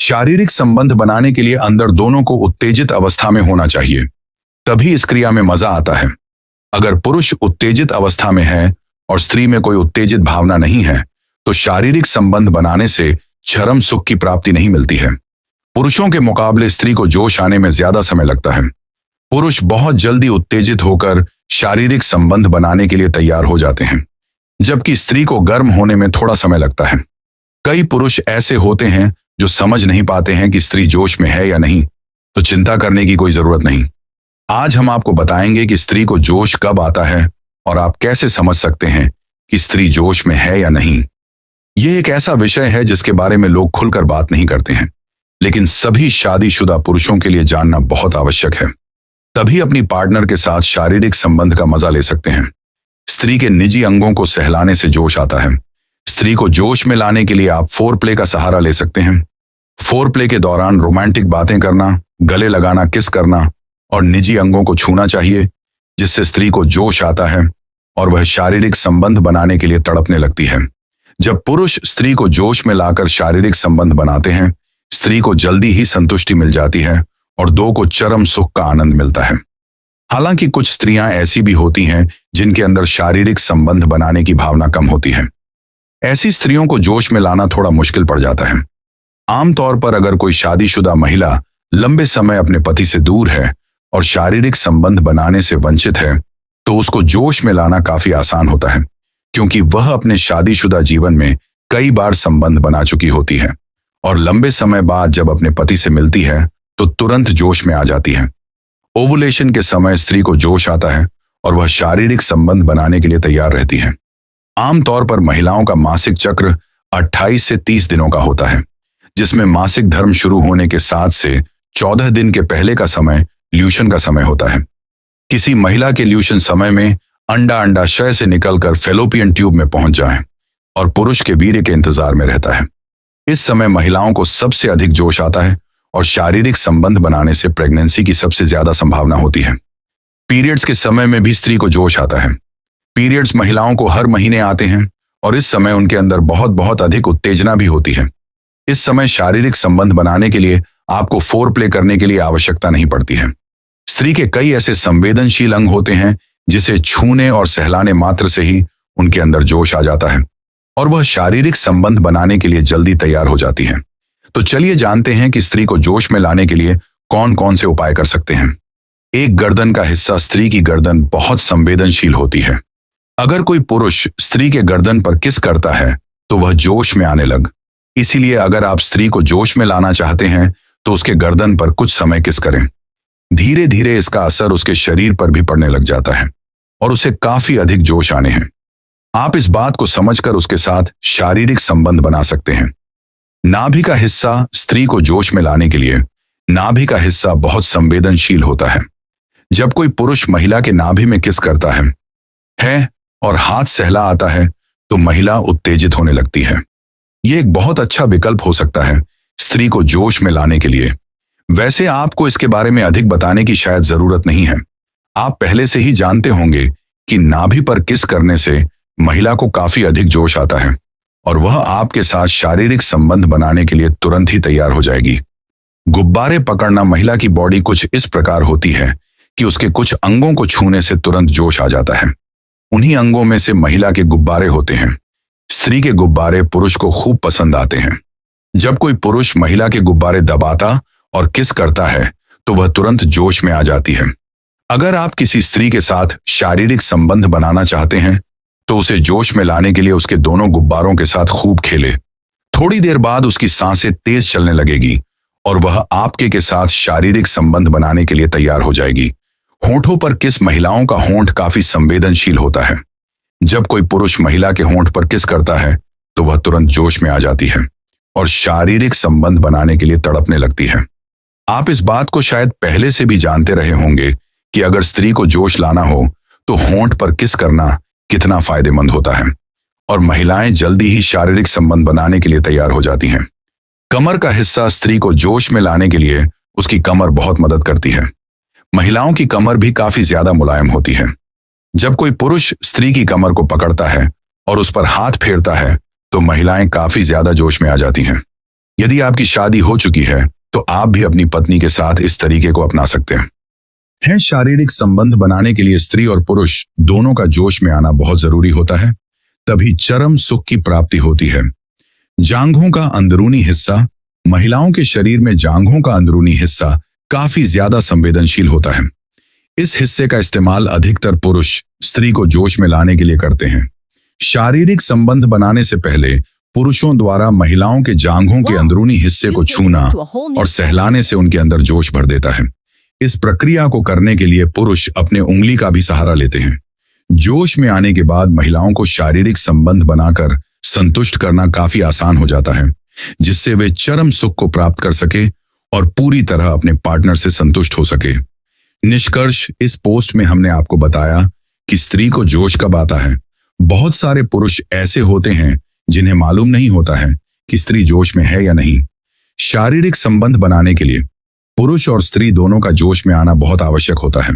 शारीरिक संबंध बनाने के लिए अंदर दोनों को उत्तेजित अवस्था में होना चाहिए, तभी इस क्रिया में मजा आता है। अगर पुरुष उत्तेजित अवस्था में है और स्त्री में कोई उत्तेजित भावना नहीं है, तो शारीरिक संबंध बनाने से चरम सुख की प्राप्ति नहीं मिलती है। पुरुषों के मुकाबले स्त्री को जोश आने में ज्यादा समय लगता है। पुरुष बहुत जल्दी उत्तेजित होकर शारीरिक संबंध बनाने के लिए तैयार हो जाते हैं, जबकि स्त्री को गर्म होने में थोड़ा समय लगता है। कई पुरुष ऐसे होते हैं जो समझ नहीं पाते हैं कि स्त्री जोश में है या नहीं, तो चिंता करने की कोई जरूरत नहीं। आज हम आपको बताएंगे कि स्त्री को जोश कब आता है और आप कैसे समझ सकते हैं कि स्त्री जोश में है या नहीं। यह एक ऐसा विषय है जिसके बारे में लोग खुलकर बात नहीं करते हैं, लेकिन सभी शादीशुदा पुरुषों के लिए जानना बहुत आवश्यक है। तभी अपनी पार्टनर के साथ शारीरिक संबंध का मजा ले सकते हैं। स्त्री के निजी अंगों को सहलाने से जोश आता है। स्त्री को जोश में लाने के लिए आप फोर प्ले का सहारा ले सकते हैं। फोर प्ले के दौरान रोमांटिक बातें करना, गले लगाना, किस करना और निजी अंगों को छूना चाहिए, जिससे स्त्री को जोश आता है और वह शारीरिक संबंध बनाने के लिए तड़पने लगती है। जब पुरुष स्त्री को जोश में लाकर शारीरिक संबंध बनाते हैं, स्त्री को जल्दी ही संतुष्टि मिल जाती है और दो को चरम सुख का आनंद मिलता है। हालांकि कुछ स्त्रियां ऐसी भी होती हैं जिनके अंदर शारीरिक संबंध बनाने की भावना कम होती है। ऐसी स्त्रियों को जोश में लाना थोड़ा मुश्किल पड़ जाता है। आमतौर पर अगर कोई शादीशुदा महिला लंबे समय अपने पति से दूर है और शारीरिक संबंध बनाने से वंचित है, तो उसको जोश में लाना काफी आसान होता है, क्योंकि वह अपने शादीशुदा जीवन में कई बार संबंध बना चुकी होती है और लंबे समय बाद जब अपने पति से मिलती है तो तुरंत जोश में आ जाती है। ओवुलेशन के समय स्त्री को जोश आता है और वह शारीरिक संबंध बनाने के लिए तैयार रहती है। आमतौर पर महिलाओं का मासिक चक्र 28 से 30 दिनों का होता है, जिसमें मासिक धर्म शुरू होने के 7 से 14 दिन के पहले का समय ल्यूशन का समय होता है। किसी महिला के ल्यूशन समय में अंडा अंडाशय से निकलकर फेलोपियन ट्यूब में पहुंच जाए और पुरुष के वीर्य के इंतजार में रहता है। इस समय महिलाओं को सबसे अधिक जोश आता है और शारीरिक संबंध बनाने से प्रेगनेंसी की सबसे ज्यादा संभावना होती है। पीरियड्स के समय में भी स्त्री को जोश आता है। पीरियड्स महिलाओं को हर महीने आते हैं और इस समय उनके अंदर बहुत अधिक उत्तेजना भी होती है। इस समय शारीरिक संबंध बनाने के लिए आपको फोर प्ले करने के लिए आवश्यकता नहीं पड़ती है। स्त्री के कई ऐसे संवेदनशील अंग होते हैं जिसे छूने और सहलाने मात्र से ही उनके अंदर जोश आ जाता है और वह शारीरिक संबंध बनाने के लिए जल्दी तैयार हो जाती है। तो चलिए जानते हैं कि स्त्री को जोश में लाने के लिए कौन कौन से उपाय कर सकते हैं। एक, गर्दन का हिस्सा। स्त्री की गर्दन बहुत संवेदनशील होती है। अगर कोई पुरुष स्त्री के गर्दन पर किस करता है तो वह जोश में आने लग। इसीलिए अगर आप स्त्री को जोश में लाना चाहते हैं तो उसके गर्दन पर कुछ समय किस करें। धीरे धीरे इसका असर उसके शरीर पर भी पड़ने लग जाता है और उसे काफी अधिक जोश आने हैं। आप इस बात को समझकर उसके साथ शारीरिक संबंध बना सकते हैं। नाभि का हिस्सा। स्त्री को जोश में लाने के लिए नाभि का हिस्सा बहुत संवेदनशील होता है। जब कोई पुरुष महिला के नाभि में किस करता है और हाथ सहला आता है तो महिला उत्तेजित होने लगती है। यह एक बहुत अच्छा विकल्प हो सकता है स्त्री को जोश में लाने के लिए। वैसे आपको इसके बारे में अधिक बताने की शायद जरूरत नहीं है। आप पहले से ही जानते होंगे कि नाभि पर किस करने से महिला को काफी अधिक जोश आता है और वह आपके साथ शारीरिक संबंध बनाने के लिए तुरंत ही तैयार हो जाएगी। गुब्बारे पकड़ना। महिला की बॉडी कुछ इस प्रकार होती है कि उसके कुछ अंगों को छूने से तुरंत जोश आ जाता है। उन्हीं अंगों में से महिला के गुब्बारे होते हैं। स्त्री के गुब्बारे पुरुष को खूब पसंद आते हैं। जब कोई पुरुष महिला के गुब्बारे दबाता और किस करता है तो वह तुरंत जोश में आ जाती है। अगर आप किसी स्त्री के साथ शारीरिक संबंध बनाना चाहते हैं तो उसे जोश में लाने के लिए उसके दोनों गुब्बारों के साथ खूब खेले। थोड़ी देर बाद उसकी सांसें तेज चलने लगेगी और वह आपके के साथ शारीरिक संबंध बनाने के लिए तैयार हो जाएगी। होंठों पर किस। महिलाओं का होंठ काफी संवेदनशील होता है। जब कोई पुरुष महिला के होंठ पर किस करता है तो वह तुरंत जोश में आ जाती है और शारीरिक संबंध बनाने के लिए तड़पने लगती है। आप इस बात को शायद पहले से भी जानते रहे होंगे कि अगर स्त्री को जोश लाना हो तो होंठ पर किस करना कितना फायदेमंद होता है और महिलाएं जल्दी ही शारीरिक संबंध बनाने के लिए तैयार हो जाती हैं। कमर का हिस्सा। स्त्री को जोश में लाने के लिए उसकी कमर बहुत मदद करती है। महिलाओं की कमर भी काफी ज्यादा मुलायम होती है। जब कोई पुरुष स्त्री की कमर को पकड़ता है और उस पर हाथ फेरता है तो महिलाएं काफी ज्यादा जोश में आ जाती हैं। यदि आपकी शादी हो चुकी है तो आप भी अपनी पत्नी के साथ इस तरीके को अपना सकते हैं। शारीरिक संबंध बनाने के लिए स्त्री और पुरुष दोनों का जोश में आना बहुत जरूरी होता है, तभी चरम सुख की प्राप्ति होती है। जांघों का अंदरूनी हिस्सा, महिलाओं के शरीर में जांघों का अंदरूनी हिस्सा काफी ज्यादा संवेदनशील होता है। इस हिस्से का इस्तेमाल अधिकतर पुरुष स्त्री को जोश में लाने के लिए करते हैं। शारीरिक संबंध बनाने से पहले पुरुषों द्वारा महिलाओं के जांघों के अंदरूनी हिस्से को छूना और सहलाने से उनके अंदर जोश भर देता है। इस प्रक्रिया को करने के लिए पुरुष अपने उंगली का भी सहारा लेते हैं। जोश में आने के बाद महिलाओं को शारीरिक संबंध बनाकर संतुष्ट करना काफी आसान हो जाता है, जिससे वे चरम सुख को प्राप्त कर सके और पूरी तरह अपने पार्टनर से संतुष्ट हो सके। निष्कर्ष, इस पोस्ट में हमने आपको बताया कि स्त्री को जोश कब आता है। बहुत सारे पुरुष ऐसे होते हैं जिन्हें मालूम नहीं होता है कि स्त्री जोश में है या नहीं। शारीरिक संबंध बनाने के लिए पुरुष और स्त्री दोनों का जोश में आना बहुत आवश्यक होता है,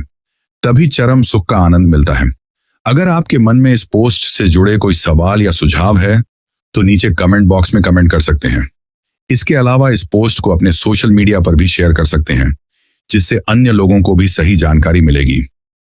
तभी चरम सुख का आनंद मिलता है। अगर आपके मन में इस पोस्ट से जुड़े कोई सवाल या सुझाव है तो नीचे कमेंट बॉक्स में कमेंट कर सकते हैं। इसके अलावा इस पोस्ट को अपने सोशल मीडिया पर भी शेयर कर सकते हैं, जिससे अन्य लोगों को भी सही जानकारी मिलेगी।